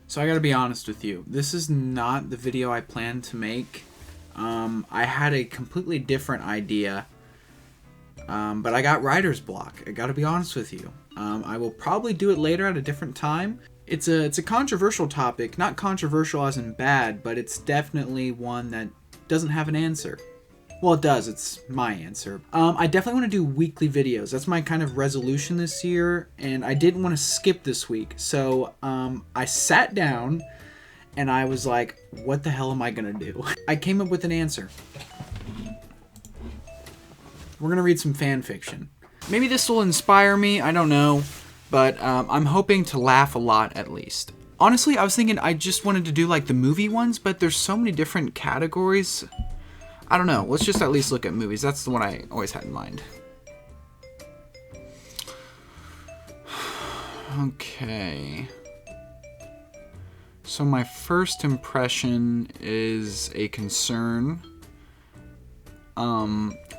So I gotta be honest with you. This is not the video I planned to make. I had a completely different idea, but I got writer's block. I gotta be honest with you. I will probably do it later at a different time. It's a controversial topic. Not controversial as in bad, but it's definitely one that doesn't have an answer. Well, it does. It's my answer. I definitely want to do weekly videos. That's my kind of resolution this year, and I didn't want to skip this week. So I sat down, and I was like, what the hell am I going to do? I came up with an answer. We're going to read some fan fiction. Maybe this will inspire me. I don't know. But I'm hoping to laugh a lot, at least. Honestly, I was thinking I just wanted to do like the movie ones, but there's so many different categories. I don't know. Let's just at least look at movies. That's the one I always had in mind. Okay. So my first impression is a concern.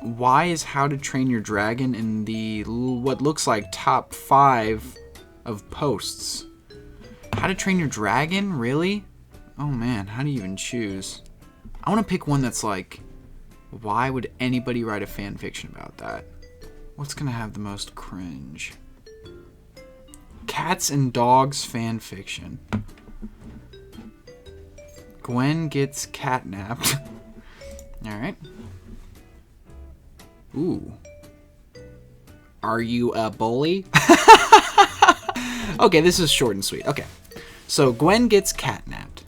Why is How to Train Your Dragon in the what looks like top 5 of posts? How to Train Your Dragon? Really? Oh man, how do you even choose? I want to pick one that's like, why would anybody write a fan fiction about that? What's gonna have the most cringe? Cats and dogs fan fiction. Gwen gets catnapped. Alright. Ooh. Are you a bully? Okay, this is short and sweet. Okay. So Gwen gets catnapped.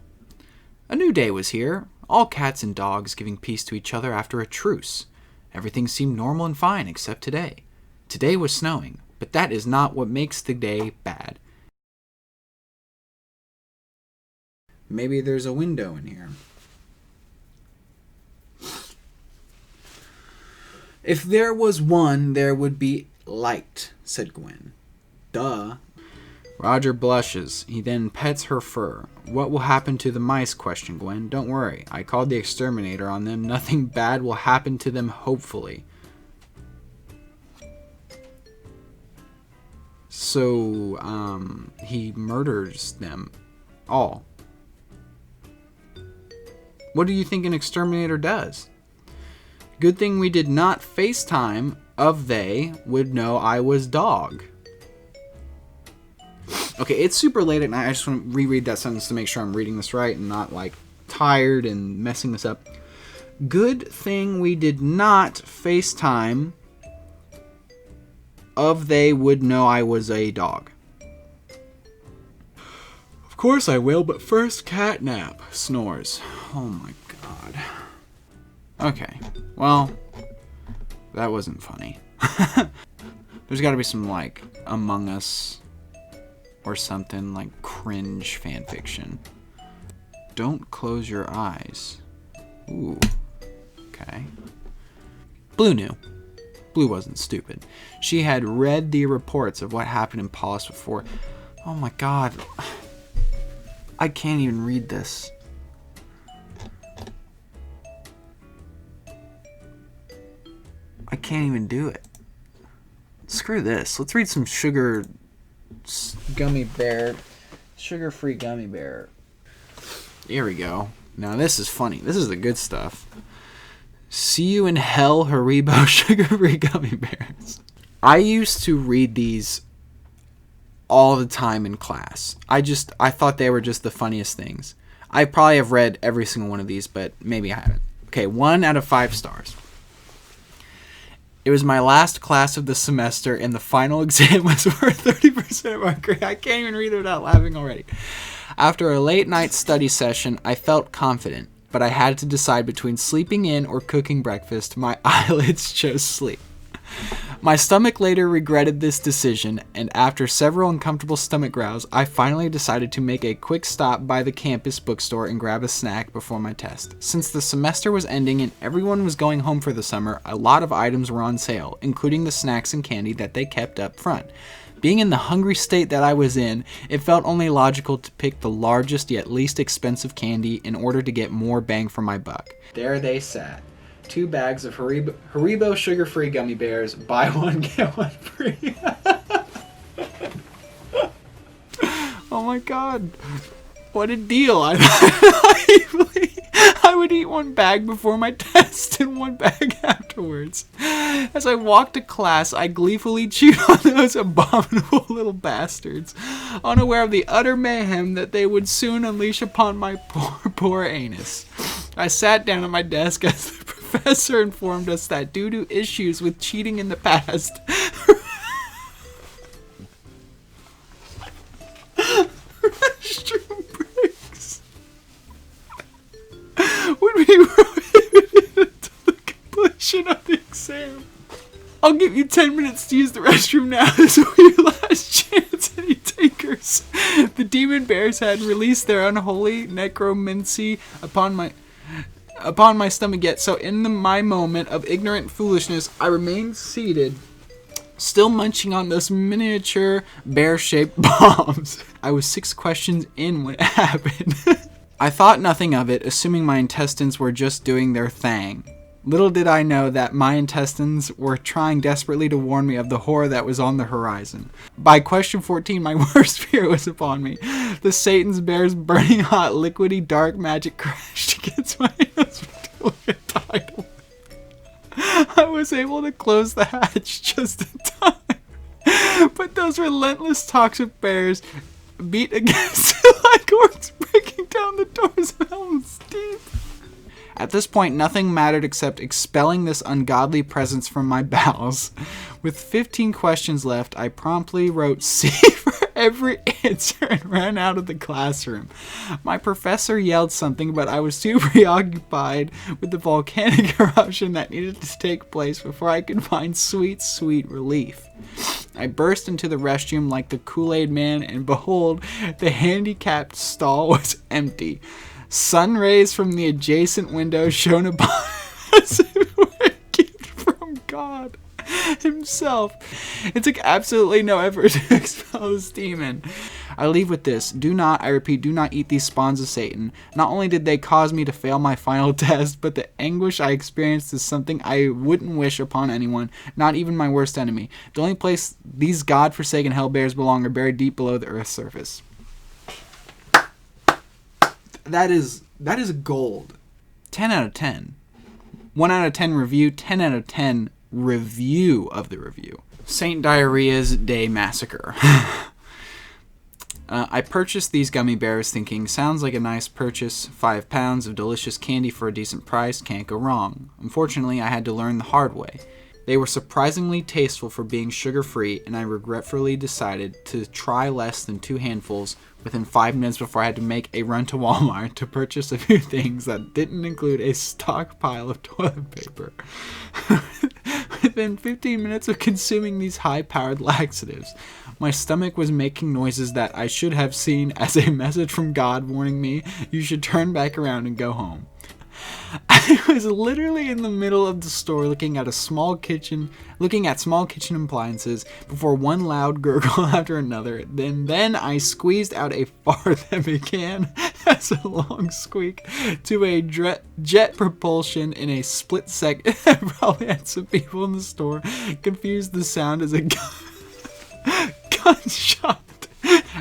A new day was here. All cats and dogs giving peace to each other after a truce. Everything seemed normal and fine except today. Today was snowing, but that is not what makes the day bad. Maybe there's a window in here. If there was one, there would be light, said Gwen. Duh. Roger blushes. He then pets her fur. What will happen to the mice? Questioned Gwen. Don't worry. I called the exterminator on them. Nothing bad will happen to them, hopefully. So, he murders them all. What do you think an exterminator does? Good thing we did not FaceTime of they would know I was dog. Okay, it's super late at night. I just want to reread that sentence to make sure I'm reading this right and not like tired and messing this up. Good thing we did not FaceTime of they would know I was a dog. Of course I will, but first catnap. Snores. Oh my god. Okay, well, that wasn't funny. There's gotta be some, like, Among Us or something, like cringe fanfiction. Don't close your eyes. Ooh, okay. Blue knew. Blue wasn't stupid. She had read the reports of what happened in Paulus before. Oh my god. I can't even read this. I can't even do it. Screw this. Let's read some gummy bear. Sugar-free gummy bear. Here we go. Now this is funny. This is the good stuff. See you in hell, Haribo sugar-free gummy bears. I used to read these all the time in class. I thought they were just the funniest things. I probably have read every single one of these, but maybe I haven't. Okay, 1 out of 5 stars. It was my last class of the semester, and the final exam was worth 30% of my grade. I can't even read it without laughing already. After a late night study session, I felt confident, but I had to decide between sleeping in or cooking breakfast. My eyelids chose sleep. My stomach later regretted this decision, and after several uncomfortable stomach growls, I finally decided to make a quick stop by the campus bookstore and grab a snack before my test. Since the semester was ending and everyone was going home for the summer, a lot of items were on sale, including the snacks and candy that they kept up front. Being in the hungry state that I was in, it felt only logical to pick the largest yet least expensive candy in order to get more bang for my buck. There they sat. 2 bags of Haribo sugar-free gummy bears. Buy one, get one free. Oh my god. What a deal. I thought I would eat one bag before my test and one bag afterwards. As I walked to class, I gleefully chewed on those abominable little bastards, unaware of the utter mayhem that they would soon unleash upon my poor anus. I sat down at my desk as the professor informed us that due to issues with cheating in the past, restroom breaks would be prohibited until the completion of the exam. I'll give you 10 minutes to use the restroom now. This will be your last chance, any takers. The demon bears had released their unholy necromancy upon my stomach yet, so in my moment of ignorant foolishness, I remained seated, still munching on those miniature bear-shaped bombs. I was 6 questions in when it happened. I thought nothing of it, assuming my intestines were just doing their thing. Little did I know that my intestines were trying desperately to warn me of the horror that was on the horizon. By question 14, my worst fear was upon me. The Satan's bear's burning hot, liquidy, dark magic crashed against my nose with tidal. I was able to close the hatch just in time. But those relentless toxic bears beat against it like orcs breaking down the doors of Helm's Deep. At this point, nothing mattered except expelling this ungodly presence from my bowels. With 15 questions left, I promptly wrote C for every answer and ran out of the classroom. My professor yelled something, but I was too preoccupied with the volcanic eruption that needed to take place before I could find sweet, sweet relief. I burst into the restroom like the Kool-Aid Man, and behold, the handicapped stall was empty. Sun rays from the adjacent window shone upon us as if it were a gift from God himself. It took absolutely no effort to expel this demon. I leave with this. Do not, I repeat, do not eat these spawns of Satan. Not only did they cause me to fail my final test, but the anguish I experienced is something I wouldn't wish upon anyone, not even my worst enemy. The only place these God-forsaken hellbears belong are buried deep below the earth's surface. That is gold. 10 out of 10. 1 out of 10 review, 10 out of 10 review of the review. Saint Diarrhea's Day Massacre. I purchased these gummy bears thinking, sounds like a nice purchase, 5 pounds of delicious candy for a decent price, can't go wrong. Unfortunately, I had to learn the hard way. They were surprisingly tasteful for being sugar-free, and I regretfully decided to try less than 2 handfuls within 5 minutes before I had to make a run to Walmart to purchase a few things that didn't include a stockpile of toilet paper. Within 15 minutes of consuming these high-powered laxatives, my stomach was making noises that I should have seen as a message from God warning me, you should turn back around and go home. I was literally in the middle of the store looking at small kitchen appliances before one loud gurgle after another. Then I squeezed out a fart that began as a long squeak to a jet propulsion in a split second. I probably had some people in the store confuse the sound as a gunshot,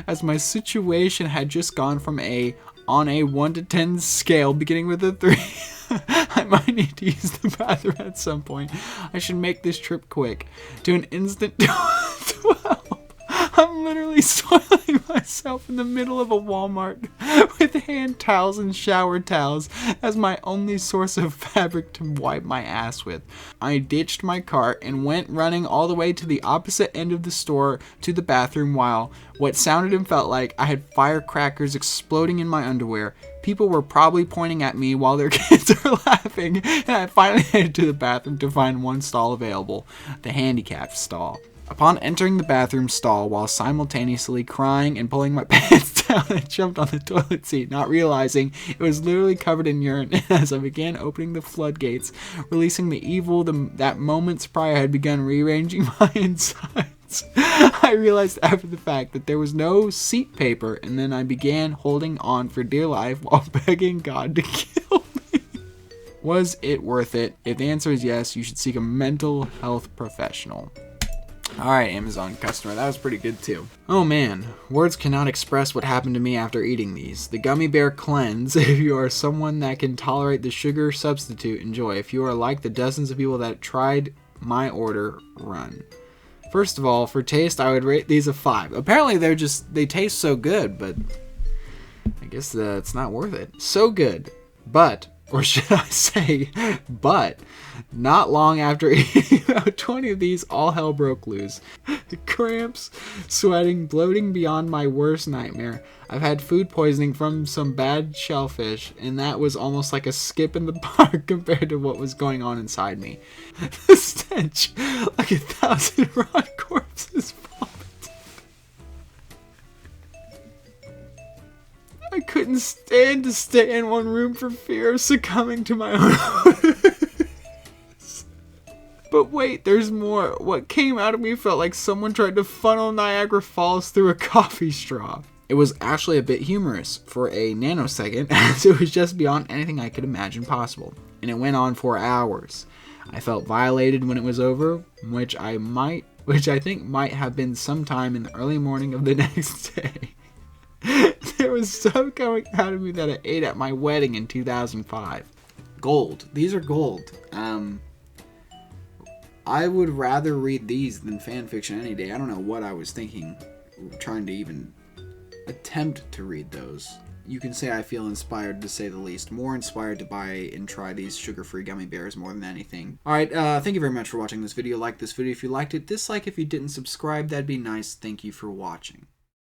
as my situation had just gone from on a 1 to 10 scale, beginning with a 3. I might need to use the bathroom at some point. I should make this trip quick. To an instant 12. I'm literally soiling myself in the middle of a Walmart with hand towels and shower towels as my only source of fabric to wipe my ass with. I ditched my cart and went running all the way to the opposite end of the store to the bathroom, while what sounded and felt like I had firecrackers exploding in my underwear. People were probably pointing at me while their kids were laughing, and I finally headed to the bathroom to find one stall available, the handicapped stall. Upon entering the bathroom stall while simultaneously crying and pulling my pants down, I jumped on the toilet seat, not realizing it was literally covered in urine. As I began opening the floodgates, releasing the evil that moments prior had begun rearranging my insides, I realized after the fact that there was no seat paper, and then I began holding on for dear life while begging God to kill me. Was it worth it? If the answer is yes, you should seek a mental health professional. Alright, Amazon customer, that was pretty good too. Oh man, words cannot express what happened to me after eating these. The Gummy Bear Cleanse. If you are someone that can tolerate the sugar substitute, enjoy. If you are like the dozens of people that tried my order, run. First of all, for taste, I would rate these a 5. Apparently they taste so good, but I guess it's not worth it. So good, but, or should I say, but, not long after eating about 20 of these, all hell broke loose. Cramps, sweating, bloating beyond my worst nightmare. I've had food poisoning from some bad shellfish, and that was almost like a skip in the park compared to what was going on inside me. The stench, like 1,000 raw corpses vomit. I couldn't stand to stay in one room for fear of succumbing to my own. But wait, there's more. What came out of me felt like someone tried to funnel Niagara Falls through a coffee straw. It was actually a bit humorous for a nanosecond, as it was just beyond anything I could imagine possible. And it went on for hours. I felt violated when it was over, which I think might have been sometime in the early morning of the next day. There was stuff coming out of me that I ate at my wedding in 2005. Gold. These are gold. I would rather read these than fan fiction any day. I don't know what I was thinking trying to even attempt to read those. You can say I feel inspired, to say the least. More inspired to buy and try these sugar-free gummy bears more than anything. Alright, thank you very much for watching this video. Like this video if you liked it. Dislike if you didn't. Subscribe, that'd be nice. Thank you for watching.